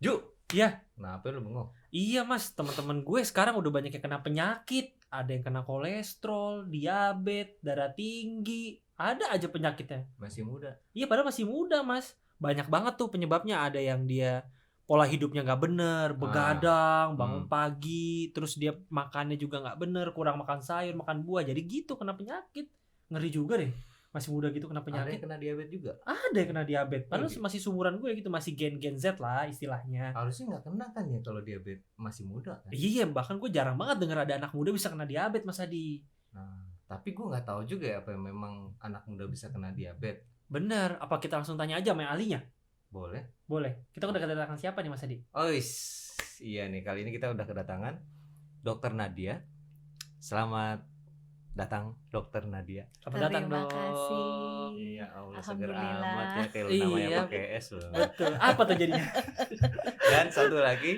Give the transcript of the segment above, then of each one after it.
Ju, Iya. kenapa lu bengong? Iya mas, teman-teman gue sekarang udah banyak yang kena penyakit. Ada yang kena kolesterol, diabetes, darah tinggi. Ada aja penyakitnya. Masih muda. Iya padahal masih muda mas. Banyak banget tuh penyebabnya. Ada yang dia pola hidupnya gak bener, begadang, bangun pagi. Terus dia makannya juga gak bener, kurang makan sayur, makan buah. Jadi gitu kena penyakit. Ngeri juga deh. Masih muda gitu kena Ada penyakit. yang kena diabetes juga. Ada yang kena diabetes. Padahal Gitu. masih seumuran gue gitu. Masih gen Z lah istilahnya. Harusnya nggak kena kan ya kalau diabetes masih muda kan? Iya, bahkan gue jarang banget denger ada anak muda bisa kena diabetes Mas Adi. Nah, tapi gue nggak tahu juga ya apa yang memang anak muda bisa kena diabetes. Bener, apa kita langsung tanya aja sama ahlinya? Boleh? Boleh. Kita udah kedatangan siapa nih Mas Adi? Oh iya nih, kali ini kita udah kedatangan Dokter Nadia. Selamat datang Dokter Nadia. Selamat datang Terima dong. kasih. Iya Allah, seger Alhamdulillah. amat ya kayak lu namanya Iya. pakai S loh. Betul. Apa tuh jadinya? Dan satu lagi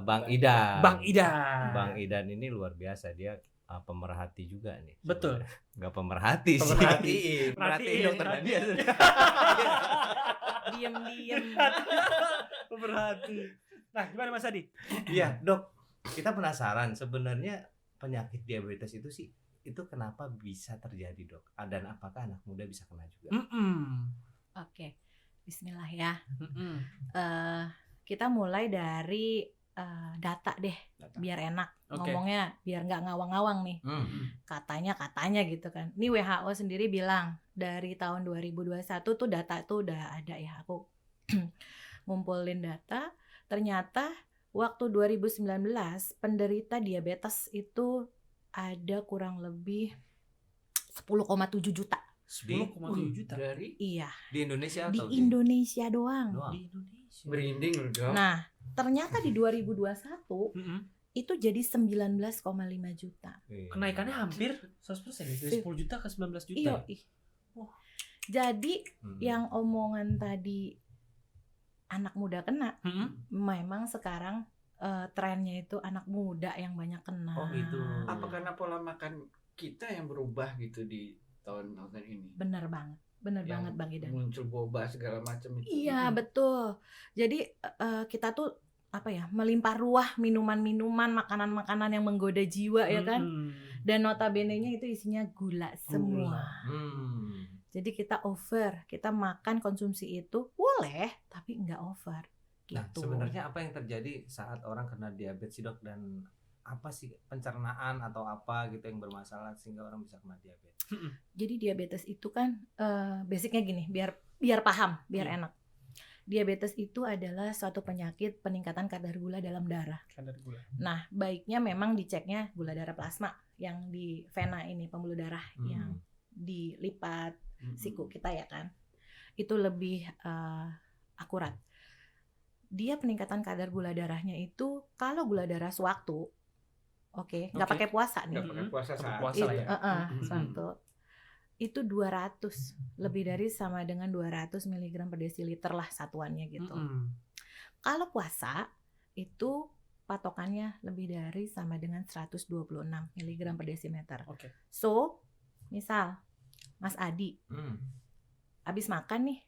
Bang Idan. Bang Idan. Bang Idan ini luar biasa, dia pemerhati juga nih. Betul. Gak pemerhati sih. Pemerhati. Perhatiin Dokter Nadia. Diam-diam. Pemerhati. Nah, gimana Mas Adi? Iya dok, kita penasaran sebenarnya penyakit diabetes itu sih itu kenapa bisa terjadi dok? Dan apakah anak muda bisa kena juga? Oke. Bismillah ya. Mm-mm. Kita mulai dari data deh, biar enak Oke. ngomongnya, biar nggak ngawang-ngawang nih. Katanya gitu kan. Ini WHO sendiri bilang dari tahun 2021 tuh data tuh udah ada ya. Aku ngumpulin data, ternyata waktu 2019 penderita diabetes itu ada kurang lebih 10,7 juta. 10,7 juta. Dari Iya, di Indonesia di atau Indonesia doang. doang? Di Indonesia. Merinding loh dok. Nah, ternyata di 2021 Mm-mm. itu jadi 19,5 juta. Kenaikannya hampir 100% ya? Dari 10 juta ke 19 juta. Iya, ya? Wah. Jadi Hmm. yang omongan tadi anak muda kena, Mm-mm. memang sekarang trennya itu anak muda yang banyak kena. Oh, gitu. Apa karena pola makan kita yang berubah gitu di tahun-tahun ini? Bener banget Yang Bang Idan. muncul boba segala macam itu. Iya betul. Jadi kita tuh melimpah ruah minuman-minuman, makanan-makanan yang menggoda jiwa ya kan. Mm-mm. Dan notabene-nya itu isinya gula semua. Jadi kita makan konsumsi itu boleh tapi nggak over. Nah, Gitu. sebenarnya apa yang terjadi saat orang kena diabetes sih dok, dan apa sih pencernaan atau apa gitu yang bermasalah sehingga orang bisa kena diabetes? Jadi diabetes itu kan basicnya gini, biar paham, biar Iya. enak. Diabetes itu adalah suatu penyakit peningkatan kadar gula dalam darah. Kadar gula. Nah, baiknya memang diceknya gula darah plasma yang di vena ini, pembuluh darah yang dilipat siku kita ya kan. Itu lebih akurat. Dia peningkatan kadar gula darahnya itu kalau gula darah sewaktu, nggak Oke. pakai puasa nih. Nggak pakai puasa Pakai saat puasa Itu, lah ya. sewaktu. Itu 200, lebih dari sama dengan 200 mg per desiliter lah satuannya gitu. Mm-mm. Kalau puasa itu patokannya lebih dari sama dengan 126 mg per desimeter. Oke. So, misal Mas Adi habis makan nih,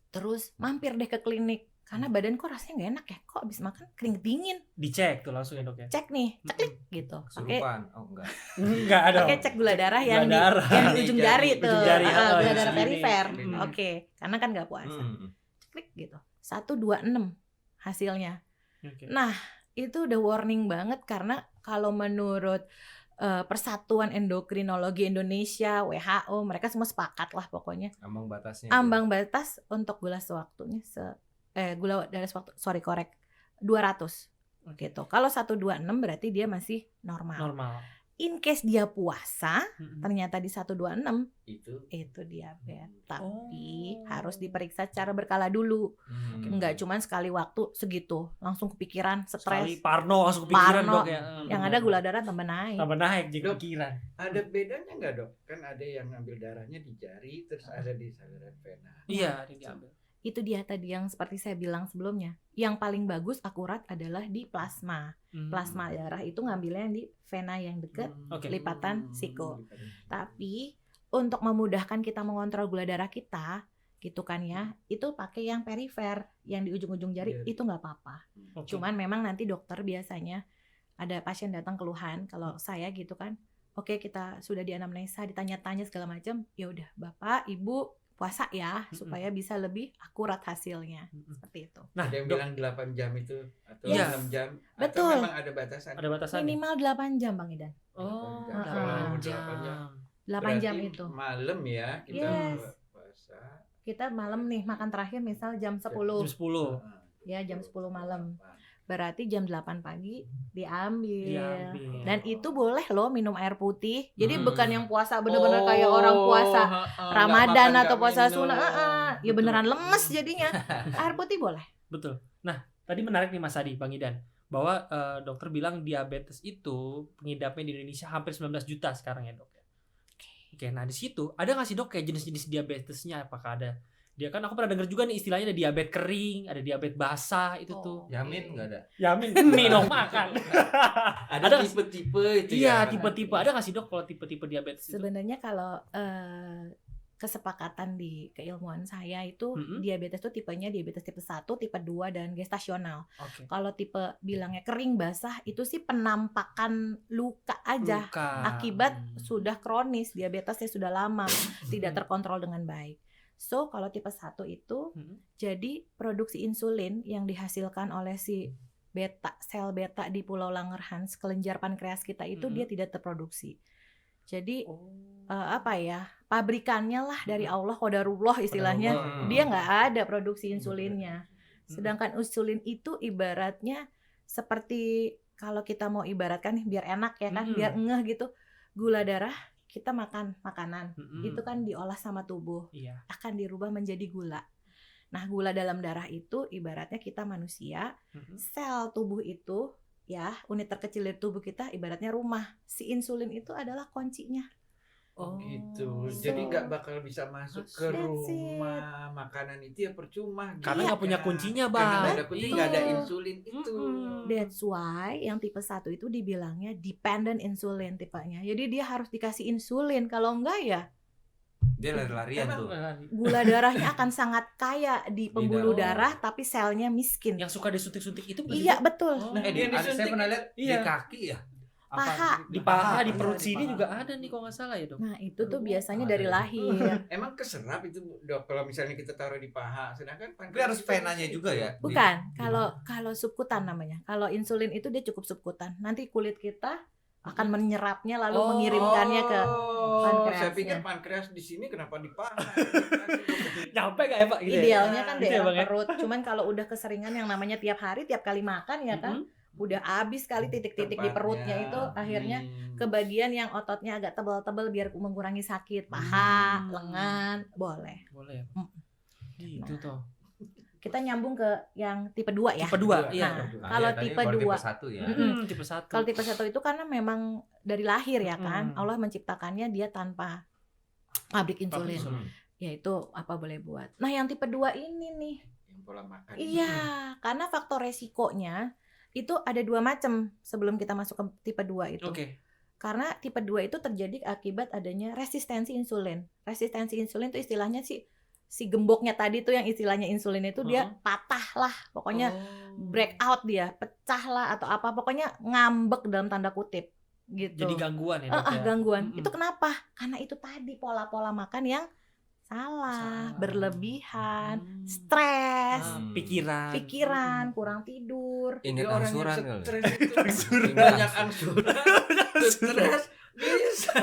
terus mampir deh ke klinik karena badan kok rasanya nggak enak ya, kok habis makan keringet dingin. Dicek tuh langsung ya dok ya. Cek nih, ceklik gitu. Pakai Kesurupan? Oh enggak. Enggak ada. pakai cek gula darah Gula yang darah. yang di ujung jari tuh, Ujung jari, gula yang darah segini. perifer. Hmm. Oke, karena kan nggak puasa. Hmm. Klik gitu. 126 hasilnya. Oke. Nah, itu udah warning banget karena kalau menurut Persatuan Endokrinologi Indonesia, WHO, mereka semua sepakat lah pokoknya. Ambang batasnya. Ambang batas untuk gula sewaktunya gula darah sewaktu, 200 gitu. Kalau 126 berarti dia masih normal. Normal. In case dia puasa, Mm-mm. ternyata di 126 itu diabetes. Tapi Oh. harus diperiksa secara berkala dulu. Enggak Oke. cuman sekali waktu segitu, langsung kepikiran, Sekali stres. parno langsung kepikiran Parno. dok ya. Yang ada gula darah tambah naik. tambah naik jadi Dok. kepikiran. ada bedanya nggak dok? Kan ada yang ngambil darahnya di jari, terus ada di saluran vena. Iya, ada diambil. Itu dia tadi yang seperti saya bilang sebelumnya. Yang paling bagus akurat adalah di plasma. Plasma darah itu ngambilnya di vena yang dekat. Oke. Lipatan siku. Tapi untuk memudahkan kita mengontrol gula darah kita, gitu kan ya, itu pakai yang perifer, yang di ujung-ujung jari Jari. itu nggak apa-apa. Oke. Cuman memang nanti dokter biasanya ada pasien datang keluhan, kalau saya gitu kan, oke kita sudah dianamnesa, ditanya-tanya segala macam, ya udah Bapak, Ibu puasa ya supaya bisa lebih akurat hasilnya, seperti itu. Nah, Ada yang Dok, bilang 8 jam itu atau Yes. 6 jam Betul. atau memang ada batasan? ada batasannya. Minimal 8 jam Bang Idan. Oh, 8 jam. 8 jam Berarti itu. malam ya kita Yes. puasa. Kita malam nih makan terakhir misal jam 10. Jam 10. Ya, jam 10 malam. Berarti jam 8 pagi diambil. Diambil. Dan itu boleh loh minum air putih. Jadi Hmm. bukan yang puasa bener-bener kayak orang puasa Ramadan atau puasa sunnah. Ya beneran lemes jadinya. Air putih boleh. Betul. Nah, tadi menarik nih Mas Adi, Bang Idan, bahwa dokter bilang diabetes itu pengidapnya di Indonesia hampir 19 juta sekarang ya, Dok. Oke, nah di situ ada nggak sih Dok kayak jenis-jenis diabetesnya? Apakah ada? Dia kan aku pernah dengar juga nih istilahnya ada diabetes kering, ada diabetes basah itu tuh. Yamin nggak ada. Yamin minum makan. Ada Ada nggak sih? tipe-tipe itu Iya, ya. tipe-tipe. Ada nggak sih Dok kalau tipe-tipe diabetes itu? Sebenarnya kalau kesepakatan di keilmuan saya itu diabetes itu tipenya diabetes tipe 1, tipe 2 dan gestasional. Oke. Kalau tipe bilangnya kering basah itu sih penampakan luka aja. Luka. Akibat sudah kronis, diabetesnya sudah lama, tidak terkontrol dengan baik. So, kalau tipe 1 itu jadi produksi insulin yang dihasilkan oleh si beta, sel beta di Pulau Langerhans, kelenjar pankreas kita itu dia tidak terproduksi. Jadi apa ya, pabrikannya lah dari Allah, qadarullah istilahnya, Qadarullah. dia nggak ada produksi insulinnya. Sedangkan insulin itu ibaratnya seperti kalau kita mau ibaratkan nih, biar enak ya kan, biar ngeh gitu, gula darah kita makan makanan, itu kan diolah sama tubuh, Iya. akan dirubah menjadi gula. Nah, gula dalam darah itu ibaratnya kita manusia, sel tubuh itu ya, unit terkecil dari tubuh kita ibaratnya rumah. Si insulin itu adalah kuncinya. Oh, Gitu. So, Jadi nggak bakal bisa masuk ke that's it. rumah makanan itu ya percuma. Karena Iya. nggak punya kuncinya, Bang. Karena nggak ada kunci, nggak ada Betul. insulin itu. That's why yang tipe 1 itu dibilangnya dependent insulin tipenya. Jadi dia harus dikasih insulin, kalau enggak ya Dia lari-larian Emang tuh. gula darahnya akan sangat kaya di pembuluh dalam. darah tapi selnya miskin. Yang suka disuntik-suntik itu bukan sih, Iya Dok? betul. Oh. Nah, Dia Dia saya disuntik. pernah lihat di Iya. kaki ya. Paha. Di paha, di Paha. perut Di sini paha. juga ada nih kalau nggak salah ya, Dok. Nah itu tuh biasanya Ada dari itu. lahir. Emang keserap itu Dok kalau misalnya kita taruh di paha, sedangkan Tapi harus venanya juga ya. Bukan, kalau subkutan namanya. Kalau insulin itu dia cukup subkutan. Nanti kulit kita akan menyerapnya lalu mengirimkannya ke pankreasnya. Saya pikir pankreas di sini kenapa di paha? Nyampe nggak ya, Pak? Gitu ya? Idealnya kan Gitu ya, daerah Bang, ya? perut. Cuman kalau udah keseringan yang namanya tiap hari, tiap kali makan ya kan, udah habis kali titik-titik di perutnya itu, akhirnya ke bagian yang ototnya agak tebal-tebal biar mengurangi sakit, paha, lengan, boleh. Boleh ya. Gitu tuh. Kita nyambung ke yang tipe 2 ya. Tipe 2, iya. Nah, Dok. kalau tadi tipe baru 2. tipe 1 ya. Tipe 1. Kalau tipe 1 itu karena memang dari lahir ya kan, Allah menciptakannya dia tanpa pabrik insulin. Yaitu apa boleh buat. Nah, yang tipe 2 ini nih. Yang pola makan. Iya, karena faktor resikonya itu ada 2 macam sebelum kita masuk ke tipe 2 itu. Oke. Karena tipe 2 itu terjadi akibat adanya resistensi insulin. Resistensi insulin itu istilahnya si gemboknya tadi tuh yang istilahnya insulin itu dia patah lah. Pokoknya breakout dia, pecah lah atau apa. Pokoknya ngambek dalam tanda kutip gitu. Jadi gangguan ya, Dok, ya? Gangguan. Itu kenapa? Karena itu tadi pola-pola makan yang salah, berlebihan, stres, pikiran, kurang tidur. Ingat Dia orang yang angsuran kali. stres itu. Angsuran. Banyak angsuran. Stres bisa.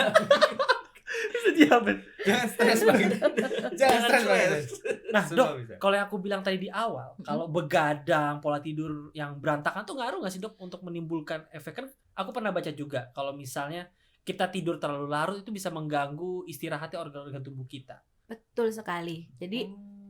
Diabetes. Jangan stres banget. Jangan stres banget. Nah, Semua Dok, bisa. kalau yang aku bilang tadi di awal, kalau begadang, pola tidur yang berantakan tuh ngaruh nggak sih, Dok, untuk menimbulkan efek? Kan aku pernah baca juga kalau misalnya kita tidur terlalu larut itu bisa mengganggu istirahatnya organ-organ tubuh kita. Betul sekali. Jadi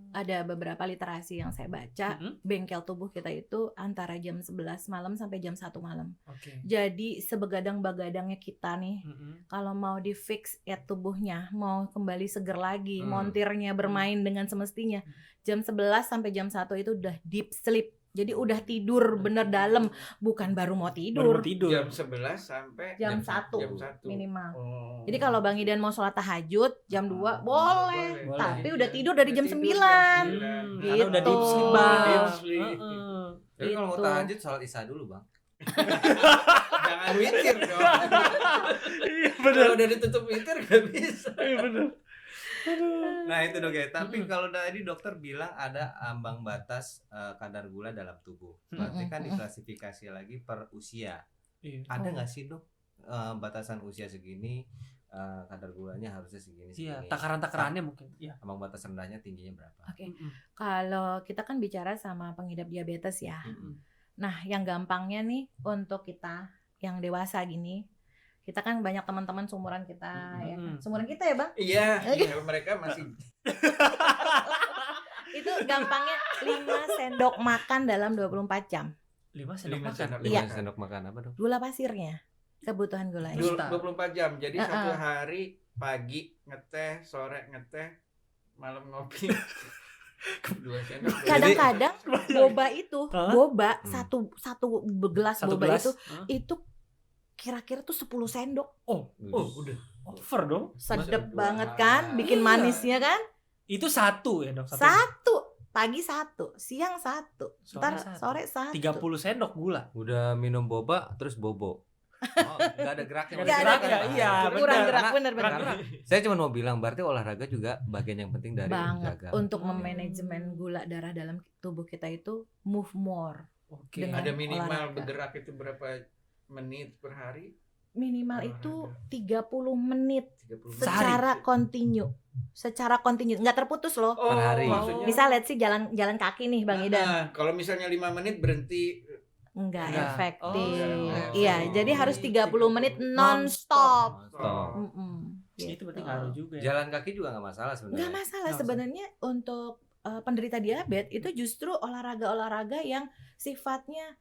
ada beberapa literasi yang saya baca, bengkel tubuh kita itu antara jam 11 malam sampai jam 1 malam. Oke. Jadi sebegadang-begadangnya kita nih, kalau mau di fix ya tubuhnya, mau kembali seger lagi, montirnya bermain dengan semestinya, jam 11 sampai jam 1 itu udah deep sleep. Jadi udah tidur bener dalam, bukan baru mau Baru mau tidur. tidur. Jam 11 sampai Jam 1 jam 1 minimal. Oh. Jadi kalau Bang Idan mau sholat tahajud jam 2 boleh, Boleh. tapi Iya. udah tidur dari jam Udah 9. Karena udah Gitu. deep sleep, Bang. Deep sleep. Heeh. Tapi kalau mau Gitu. tahajud sholat isya dulu bang. Jangan witir dong. Iya Kalau udah ditutup witir gak bisa. Iya benar. Nah itu dok ya. Tapi kalau tadi dokter bilang ada ambang batas kadar gula dalam tubuh. Berarti kan diklasifikasi lagi per usia. Iya. Ada nggak sih dok batasan usia segini kadar gulanya harusnya segini Iya, segini? takaran-takarannya mungkin. Iya. Ambang batas rendahnya tingginya berapa? Oke. Kalau kita kan bicara sama pengidap diabetes ya. Nah, yang gampangnya nih untuk kita yang dewasa gini, kita kan banyak teman-teman seumuran kita ya kan. Seumuran kita ya, Bang? Iya, iya, mereka masih Itu gampangnya 5 sendok makan dalam 24 jam. 5 sendok 5 makan. sendok. Iya. 5 sendok makan apa dok? Gula pasirnya, kebutuhan gulanya. Terus 24 jam. Jadi satu hari pagi ngeteh, sore ngeteh, malam ngopi. 2 sendok. Kadang-kadang boba itu, Hah? boba Hmm. satu gelas Satu boba gelas. itu kira-kira tuh 10 sendok. Oh, udah. over dong. Sedep Masa banget dua kan, hari? bikin Iya. manisnya kan? Itu satu ya, Dok? Satu, pagi satu, siang satu, Sore ntar satu. sore satu. 30 sendok gula. Udah minum boba terus bobo. Oh, nggak ada geraknya. Nggak ada gerak ya, gerak. iya, Kurang benar. gerak, Karena- bener-bener. Karena Saya cuma mau bilang berarti olahraga juga bagian yang penting dari Banget menjaga. untuk memanajemen gula darah dalam tubuh kita itu move more. Oke. Dengan Ada minimal olahraga. bergerak itu berapa menit per hari? Minimal Olahraga. itu 30 menit 30 menit. secara kontinu. Secara kontinu, nggak terputus loh. Oh, per hari. maksudnya Misal let's see jalan kaki nih Bang Idan. Nah, kalau misalnya 5 menit berhenti. Enggak Enggak. efektif. Oh, Iya, jadi harus 30 menit non-stop. Stop. Itu berarti ngaruh juga ya. Jalan kaki juga nggak masalah sebenarnya. Nggak masalah Nggak sebenarnya untuk penderita diabetes itu justru olahraga-olahraga yang sifatnya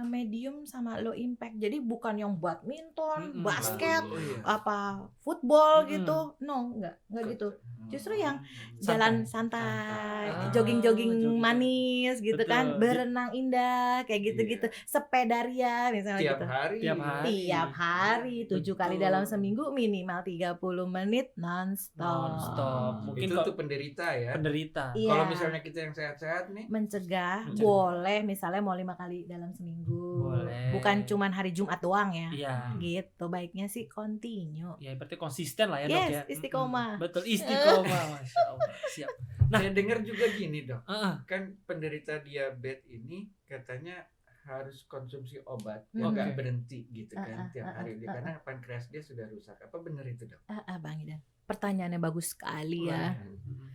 medium sama low impact. Jadi bukan yang badminton, basket, Oh, iya. apa football Mm-mm. gitu. No, enggak gitu. Justru yang Santai. jalan santai, Ah, jogging-jogging jogging. manis gitu Betul. kan, berenang indah kayak gitu-gitu. Sepedaria misalnya Tiap gitu. hari. Tiap hari. Tiap hari 7 kali Betul. dalam seminggu minimal 30 menit non-stop. Non-stop. Mungkin Itu kok tuh penderita ya. penderita. Iya. Kalau misalnya kita yang sehat-sehat nih, Mencegah Mencegah. boleh misalnya mau 5 kali dalam seminggu. Boleh. Bukan cuman hari Jumat doang ya. Iya. Gitu, baiknya sih continue. Ya berarti konsisten lah ya, Dok Yes, ya. istiqomah. Betul, istiqomah. Masya Allah. Siap. Nah. saya dengar juga gini dok, Heeh. kan penderita diabetes ini katanya harus konsumsi obat Hmm. yang Oke. nggak berhenti gitu kan tiap hari ah, karena pankreas dia sudah rusak. Apa benar itu dok? Bang Idan. Pertanyaannya bagus sekali ya.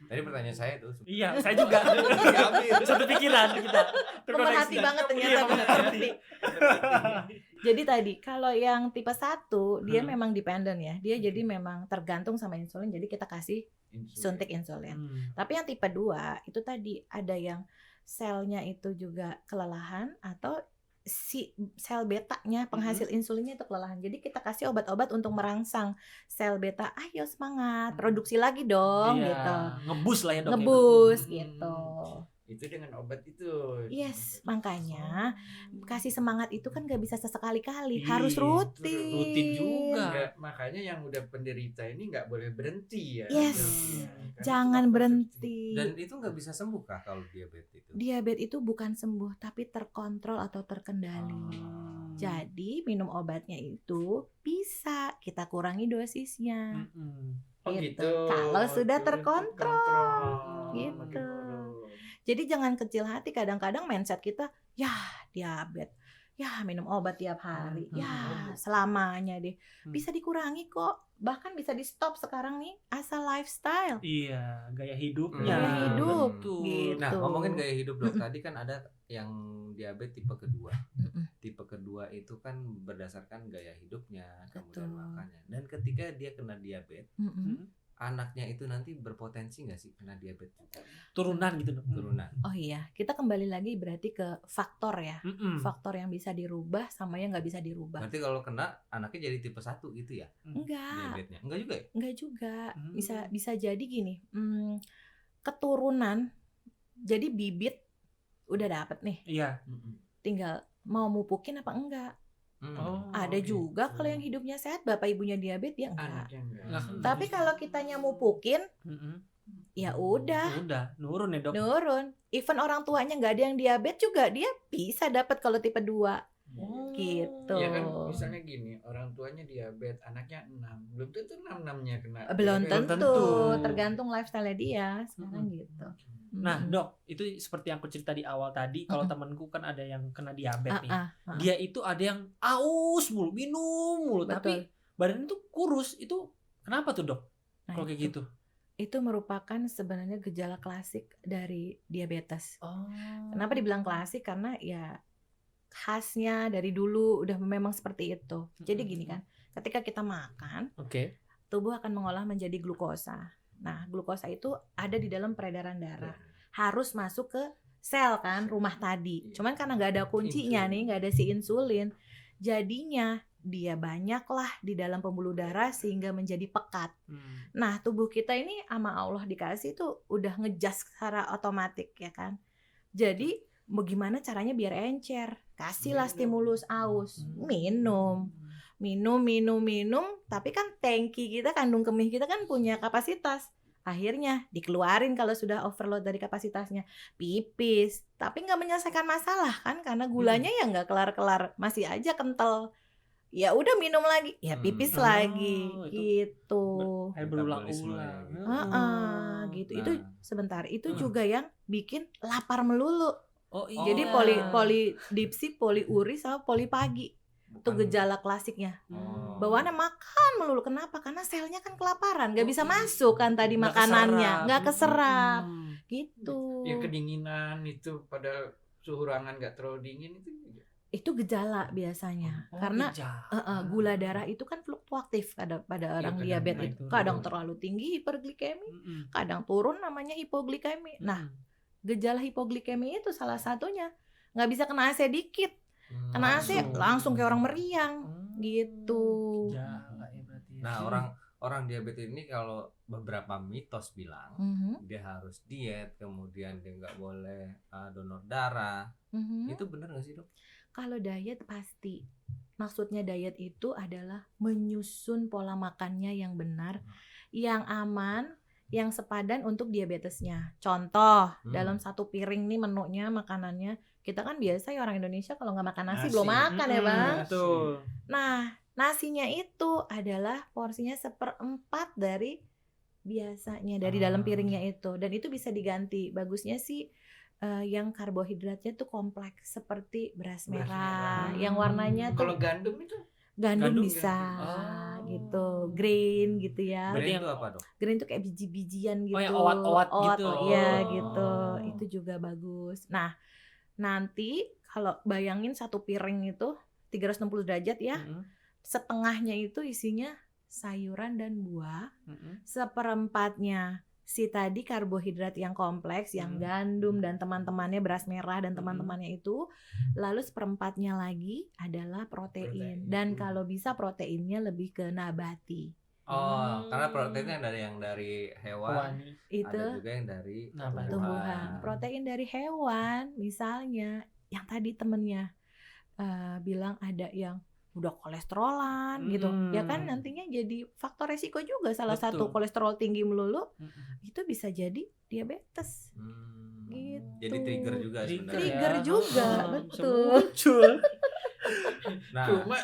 Tadi pertanyaan saya tuh. Iya, saya juga. Satu pikiran kita. Pemerhati banget ternyata Iya, pemerhati. Jadi tadi kalau yang tipe 1 dia memang dependent ya. Dia jadi memang tergantung sama insulin. Jadi kita kasih suntik insulin. Tapi yang tipe 2 itu tadi ada yang selnya itu juga kelelahan atau si sel betanya penghasil insulinnya itu kelelahan. Jadi kita kasih obat-obat untuk merangsang sel beta. Ayo semangat, produksi lagi dong Iya, gitu. ngebus lah ya, Dok. ya. Ngebus gitu. Itu dengan obat itu. Yes, makanya kasih semangat itu kan gak bisa sesekali-kali, Iya, harus rutin. rutin juga. Nggak, makanya yang udah penderita ini nggak boleh berhenti ya. Yes. Iya, karena Jangan suka berhenti. Dan itu nggak bisa sembuh kah kalau diabetes itu? Diabetes itu bukan sembuh tapi terkontrol atau terkendali. Ah. Jadi minum obatnya itu bisa kita kurangi dosisnya. Mm-mm. Oh gitu. gitu. Kalau sudah Itu terkontrol, terkontrol. gitu. Jadi jangan kecil hati, kadang-kadang mindset kita, ya diabetes, ya minum obat tiap hari, ya selamanya deh. Bisa dikurangi kok, bahkan bisa di stop sekarang nih asal lifestyle. Iya, gaya hidupnya. Gaya hidup, Betul. gitu. Nah, ngomongin gaya hidup dok, tadi kan ada yang diabetes tipe kedua. Tipe kedua itu kan berdasarkan gaya hidupnya, kemudian Betul. makannya. Dan ketika dia kena diabetes, anaknya itu nanti berpotensi nggak sih kena diabetes Turunan gitu, Dok. turunan? Oh iya, kita kembali lagi berarti ke faktor ya. Mm-mm. Faktor yang bisa dirubah sama yang nggak bisa dirubah. Berarti kalau kena anaknya jadi tipe 1 gitu ya Enggak, diabetesnya? Enggak juga ya? enggak juga. Hmm. Bisa jadi gini, keturunan. Jadi bibit udah dapet nih, Iya. tinggal mau mupukin apa enggak. Oh, Ada gitu. juga kalau yang hidupnya sehat, bapak ibunya diabetes ya enggak. Anaknya enggak. Nggak. Tapi kalau kitanya mupukin, ya udah Udah nurun ya dok. nurun. Even orang tuanya nggak ada yang diabetes juga dia bisa dapat kalau tipe 2 Oh. gitu. Ya kan misalnya gini, orang tuanya diabetes, anaknya 6. Belum tentu 6-6-nya kena. Belum diabetes. tentu, tentu. tergantung lifestyle dia sekarang gitu. Nah dok, itu seperti yang aku cerita di awal tadi. Kalau temanku kan ada yang kena diabetes nih. Dia itu ada yang aus mulu, minum mulu, tapi badannya tuh kurus. Itu kenapa tuh dok? Nah, Kalau kayak gitu? itu merupakan sebenarnya gejala klasik dari diabetes. Oh. Kenapa dibilang klasik? Karena ya khasnya dari dulu udah memang seperti itu. Jadi gini kan, ketika kita makan, Oke. tubuh akan mengolah menjadi glukosa. Nah, glukosa itu ada di dalam peredaran darah. Harus masuk ke sel kan, rumah tadi. Cuman karena nggak ada kuncinya nih, nggak ada si insulin, jadinya dia banyaklah di dalam pembuluh darah sehingga menjadi pekat. Nah, tubuh kita ini sama Allah dikasih tuh udah ngejas secara otomatis ya kan. Jadi bagaimana caranya biar encer? Kasihlah stimulus aus, minum. Tapi kan tangki kita, kandung kemih kita kan punya kapasitas. Akhirnya dikeluarin kalau sudah overload dari kapasitasnya, pipis. Tapi nggak menyelesaikan masalah kan, karena gulanya ya nggak kelar-kelar, masih aja kental. Ya udah minum lagi, ya pipis lagi, gitu. Kayak berulang-ulang. Gitu. Itu sebentar. Itu juga yang bikin lapar melulu. Oh iya. Jadi polidipsi, poliuri sama polipagi. Itu gejala klasiknya. Bawaannya makan melulu. Kenapa? Karena selnya kan kelaparan, nggak bisa masuk kan tadi Nggak makanannya, keserap. nggak keserap. Gitu. Ya kedinginan itu, pada suhu ruangan nggak terlalu dingin Itu gejala biasanya. Oh, Karena gejala. gula darah itu kan fluktuatif pada orang kadang diabetes naik itu. turun. Kadang terlalu tinggi hiperglikemi, kadang turun namanya hipoglikemi. Nah, gejala hipoglikemi itu salah satunya nggak bisa kena AC dikit, kena AC langsung kayak orang meriang gitu. Gejala ya berarti. Nah, orang diabetes ini kalau beberapa mitos bilang dia harus diet, kemudian dia nggak boleh donor darah. Itu benar nggak sih dok? Kalau diet pasti. Maksudnya diet itu adalah menyusun pola makannya yang benar, yang aman, yang sepadan untuk diabetesnya. Contoh, dalam satu piring nih menunya, makanannya, kita kan biasa ya orang Indonesia kalau nggak makan nasi belum makan ya bang. Betul. Nah, nasinya itu adalah porsinya 1/4 dari biasanya, dari dalam piringnya itu. Dan itu bisa diganti. Bagusnya sih yang karbohidratnya tuh kompleks, seperti beras merah, yang warnanya tuh kalau gandum itu gandum Gandum bisa gitu, grain gitu ya. Berarti itu apa dok? Grain tuh kayak biji-bijian gitu. Oh, yang owat-owat gitu. Iya Oh. gitu. Itu juga bagus. Nah, nanti kalau bayangin satu piring itu 360 derajat ya. Setengahnya itu isinya sayuran dan buah. 1/4-nya si tadi karbohidrat yang kompleks, yang gandum dan teman-temannya, beras merah dan teman-temannya itu. Lalu 1/4-nya lagi adalah protein. Dan kalau bisa proteinnya lebih ke nabati. Karena proteinnya ada yang dari hewan, Itu ada juga yang dari tumbuhan. Protein dari hewan, misalnya yang tadi temennya bilang ada yang udah kolesterolan gitu, ya kan nantinya jadi faktor resiko juga. Salah satu kolesterol tinggi melulu itu bisa jadi diabetes. Gitu. Jadi trigger juga sebenarnya. Trigger juga, betul. Nah, cuma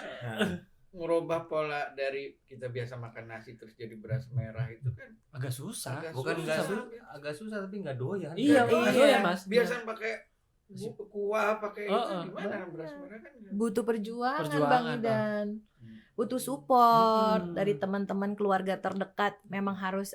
merubah pola dari kita biasa makan nasi terus jadi beras merah itu kan agak susah. bukan agak susah tapi nggak doyan. Iya, Iya. doyan, Mas. biasa pakai kuah, pakai itu gimana Bener. beras merah kan Butuh perjuangan Bang Perjuangan, Idan. Butuh support dari teman-teman keluarga terdekat. Memang harus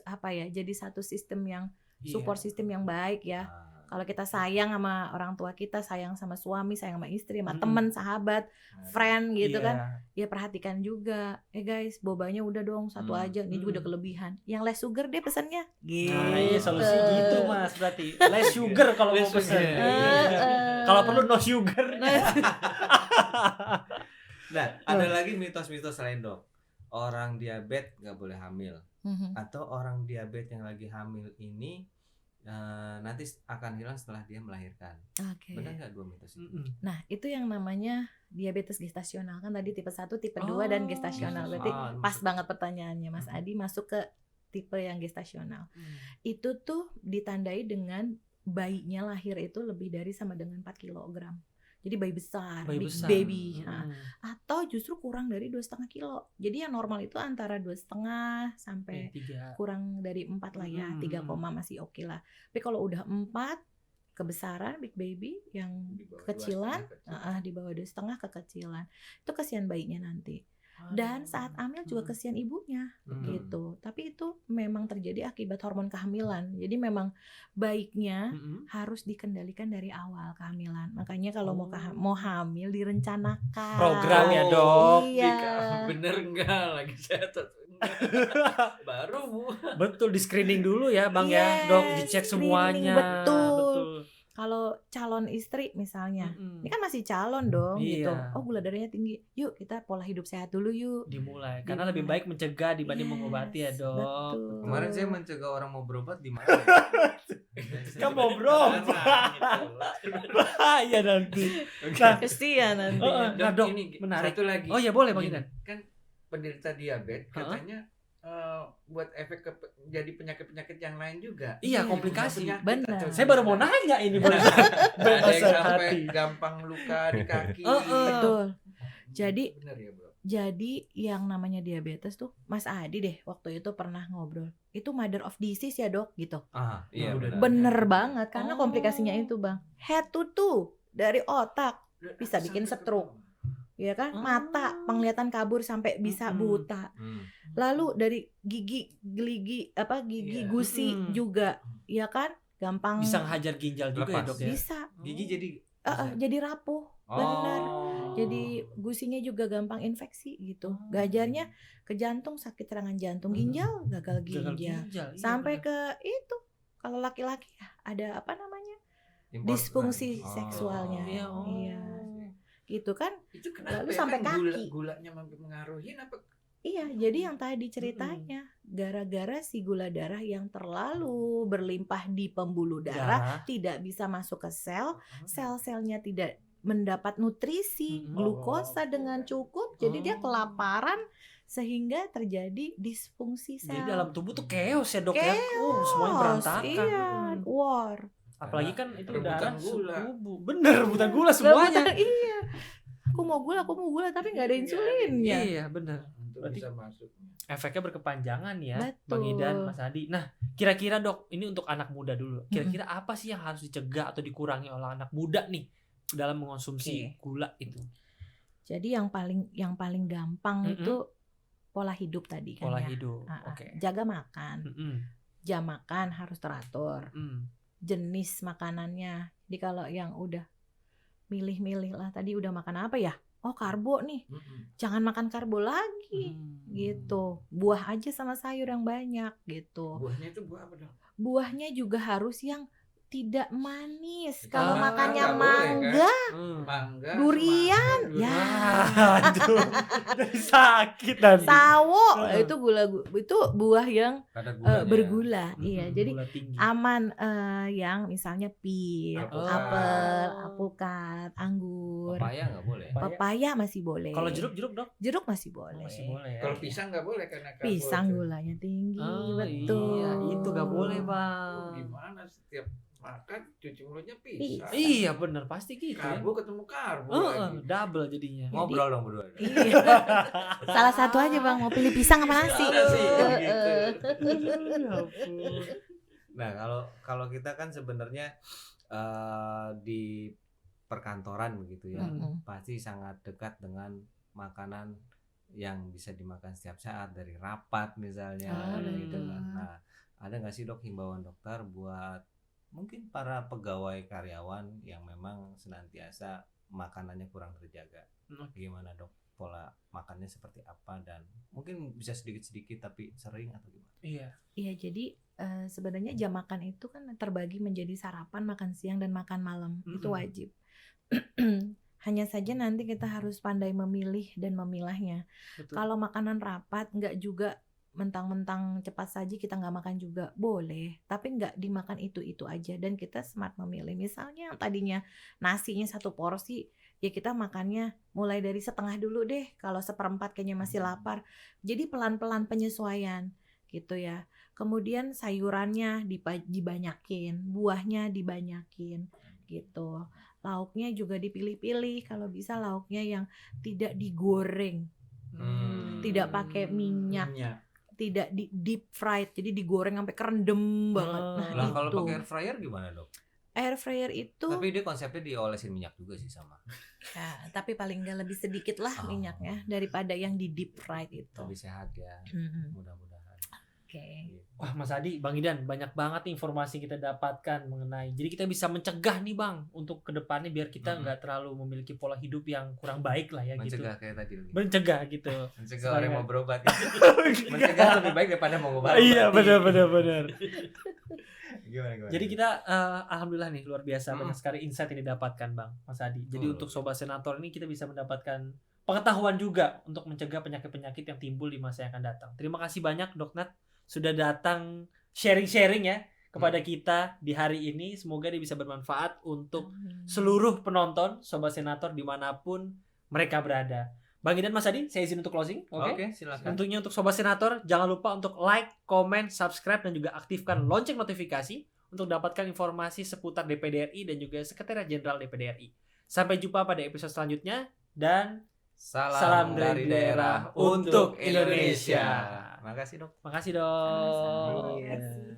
jadi satu sistem yang support system yang baik ya. Kalau kita sayang sama orang tua kita, sayang sama suami, sayang sama istri, sama teman, sahabat, friend gitu kan, ya perhatikan juga. Guys, bobanya udah dong satu aja, ini juga udah kelebihan. Yang less sugar deh pesannya. Gitu. Nah, iya solusi gitu Mas, berarti less sugar kalau mau pesen. Kalau perlu no sugar. Nah, ada lagi mitos-mitos lain dok. Orang diabetes nggak boleh hamil, atau orang diabetes yang lagi hamil ini nanti akan hilang setelah dia melahirkan. Oke. Benar nggak 2 mitos itu? Nah, itu yang namanya diabetes gestasional kan tadi tipe 1, tipe 2 dan gestasional. Berarti pas banget pertanyaannya Mas Adi masuk ke tipe yang gestasional. Itu tuh ditandai dengan bayinya lahir itu lebih dari sama dengan 4 kilogram. Jadi bayi besar, Bayi big besar. baby. Nah, atau justru kurang dari 2,5 kilo. Jadi yang normal itu antara 2,5 sampai 3. kurang dari 4 lah ya, 3, masih oke lah. Tapi kalau udah 4 kebesaran big baby yang Di bawah kecilan, 2,5 di bawah 2,5 kekecilan, itu kasihan bayinya nanti. Dan saat hamil juga kesian ibunya gitu. Tapi itu memang terjadi akibat hormon kehamilan. Jadi memang baiknya harus dikendalikan dari awal kehamilan. Makanya kalau mau hamil direncanakan. Program ya, Dok. Iya. Bener enggak lagi saya baru Bu. Betul, di screening dulu ya Bang ya, Yes, Dok, dicek screening, semuanya. betul. Kalau calon istri misalnya, ini kan masih calon dong Iya. gitu. Oh gula darahnya tinggi, yuk kita pola hidup sehat dulu yuk. Dimulai. Karena lebih baik mencegah dibanding mengobati ya, Dok. Betul. Kemarin saya mencegah orang mau berobat di mana ya? Kan mau berobat. Bahaya nanti. Nah, Kesian nanti. Nah, Dok, ini menarik. satu lagi. Oh ya boleh Bang Gini, Idan. kan penderita diabetes katanya buat efek jadi penyakit-penyakit yang lain juga. Iya, Iya, komplikasi. Penyakit Benar. atau Saya baru mau nanya ini boleh. ada yang Bahasa sampai hati. gampang luka di kaki. Betul. Jadi benar ya, Bro. Jadi yang namanya diabetes tuh Mas Adi deh waktu itu pernah ngobrol. Itu mother of disease ya, Dok, gitu. Iya benar. Bener banget karena komplikasinya itu, Bang. Head to toe dari otak bisa bikin stroke. Ya kan? Mata penglihatan kabur sampai bisa buta. Lalu dari gigi Iya. gusi juga, ya kan? Gampang Bisa ngehajar ginjal juga ya, Lepas. Dok ya. bisa. Gigi jadi Jadi rapuh. Benar. Jadi gusinya juga gampang infeksi gitu. Gajarnya ke jantung sakit serangan jantung, ginjal gagal Gagal ginjal. ginjal. Iya, Sampai benar. ke itu kalau laki-laki ada apa namanya? import- Disfungsi Oh. seksualnya. Iya, oh. Iya. Gitu kan? Itu kenapa Lalu ya? sampai Kan kaki. gulanya mempengaruhi apa? Iya, jadi yang tadi ceritanya gara-gara si gula darah yang terlalu berlimpah di pembuluh darah tidak bisa masuk ke sel, sel-selnya tidak mendapat nutrisi glukosa dengan cukup, jadi dia kelaparan sehingga terjadi disfungsi sel. Jadi dalam tubuh tuh chaos ya, Dok ya. Semuanya berantakan. Iya, war. Apalagi kan itu Rebutan darah gula. tubuh. Bener, rebutan gula semuanya. Iya. Aku mau gula, tapi nggak ada insulinnya. Iya, bener. Untuk Berarti- bisa masuk. Efeknya berkepanjangan ya, Betul. Bang Idan, Mas Adi. Nah, kira-kira Dok, ini untuk anak muda dulu. Kira-kira apa sih yang harus dicegah atau dikurangi oleh anak muda nih dalam mengonsumsi gula itu? Jadi yang paling gampang itu pola hidup tadi kan Pola ya. hidup. Ah, Oke. Jaga makan. Mm-mm. Jam makan harus teratur. Mm. Jenis makanannya. Jadi kalau yang udah milih-milih lah tadi udah makan apa ya? Oh, karbo nih. Jangan makan karbo lagi. Gitu. Buah aja sama sayur yang banyak gitu. Buahnya itu buah apa dong? Buahnya juga harus yang tidak manis. Kalau Kalau makan makannya nggak boleh, mangga, Mangga, Durian, semangka, ya. Ah, itu jadi sakit nanti. sawo, Heeh. itu buah yang Ada gulanya. bergula. Iya, Mm-mm, jadi gula tinggi. aman yang misalnya pir, Alpukat. apel, alpukat, anggur, Papaya nggak boleh. pepaya masih boleh. Kalau jeruk, Dok? jeruk masih boleh. Masih boleh ya. Kalau pisang nggak boleh karena Pisang karbo. gulanya tinggi, Oh, betul. Iya, itu nggak boleh, Oh, Bang. gimana setiap makan cuci mulutnya pisang. Iya, bener, pasti gitu ya. Karbo ketemu karbo Heeh, lagi. double jadinya. Ngobrol dong berdua. Iya. Salah satu aja Bang, mau pilih pisang apa nasi? Nasi, Heeh. Nah, kalau kita kan sebenarnya di perkantoran begitu ya, pasti sangat dekat dengan makanan yang bisa dimakan setiap saat dari rapat misalnya gitu kan. Nah, ada nggak sih Dok himbauan dokter buat mungkin para pegawai karyawan yang memang senantiasa makanannya kurang terjaga? Gimana Dok? Pola makannya seperti apa dan mungkin bisa sedikit-sedikit tapi sering atau gimana? Iya. Iya, jadi sebenarnya jam makan itu kan terbagi menjadi sarapan, makan siang, dan makan malam. Itu wajib. Hanya saja nanti kita harus pandai memilih dan memilahnya. Betul. Kalau makanan rapat nggak juga mentang-mentang cepat saji kita nggak makan juga boleh, tapi nggak dimakan itu aja, dan kita smart memilih. Misalnya yang tadinya nasinya 1 porsi, ya kita makannya mulai dari setengah dulu deh, kalau 1/4 kayaknya masih lapar. Jadi pelan-pelan penyesuaian gitu ya. Kemudian sayurannya dibanyakin, buahnya dibanyakin gitu. Lauknya juga dipilih-pilih, kalau bisa lauknya yang tidak digoreng, tidak pakai minyak, tidak di deep fried, jadi digoreng sampai kerendem banget. Nah, Lah kalau itu pakai air fryer gimana, Dok? air fryer itu Tapi dia konsepnya diolesin minyak juga sih sama. ya, tapi paling nggak lebih sedikit lah Oh. minyaknya daripada yang di deep fried itu. Lebih sehat ya. Mm-mm. Mudah-mudahan. Oke. Wah Mas Adi, Bang Idan, banyak banget nih informasi kita dapatkan mengenai. Jadi kita bisa mencegah nih Bang, untuk kedepannya biar kita nggak terlalu memiliki pola hidup yang kurang baik lah ya gitu. Mencegah kayak tadi. Mencegah gitu. Mencegah Supaya- orang mau berobat. Mencegah lebih baik daripada mau ngobat. Iya benar. Gimana? Jadi kita alhamdulillah nih luar biasa banyak sekali insight yang didapatkan Bang Mas Adi. Jadi untuk Sobat Senator ini kita bisa mendapatkan pengetahuan juga untuk mencegah penyakit-penyakit yang timbul di masa yang akan datang. Terima kasih banyak Dok Nat sudah datang sharing-sharing ya kepada kita di hari ini. Semoga dia bisa bermanfaat untuk seluruh penonton Sobat Senator dimanapun mereka berada. Bang Idan, Mas Adi, saya izin untuk closing. Oke, silakan. Tentunya untuk Sobat Senator, jangan lupa untuk like, comment, subscribe, dan juga aktifkan lonceng notifikasi untuk dapatkan informasi seputar DPD RI dan juga Sekretariat Jenderal DPD RI. Sampai jumpa pada episode selanjutnya, dan Salam dari daerah untuk Indonesia. Makasih Dok. Sama-sama. Iya.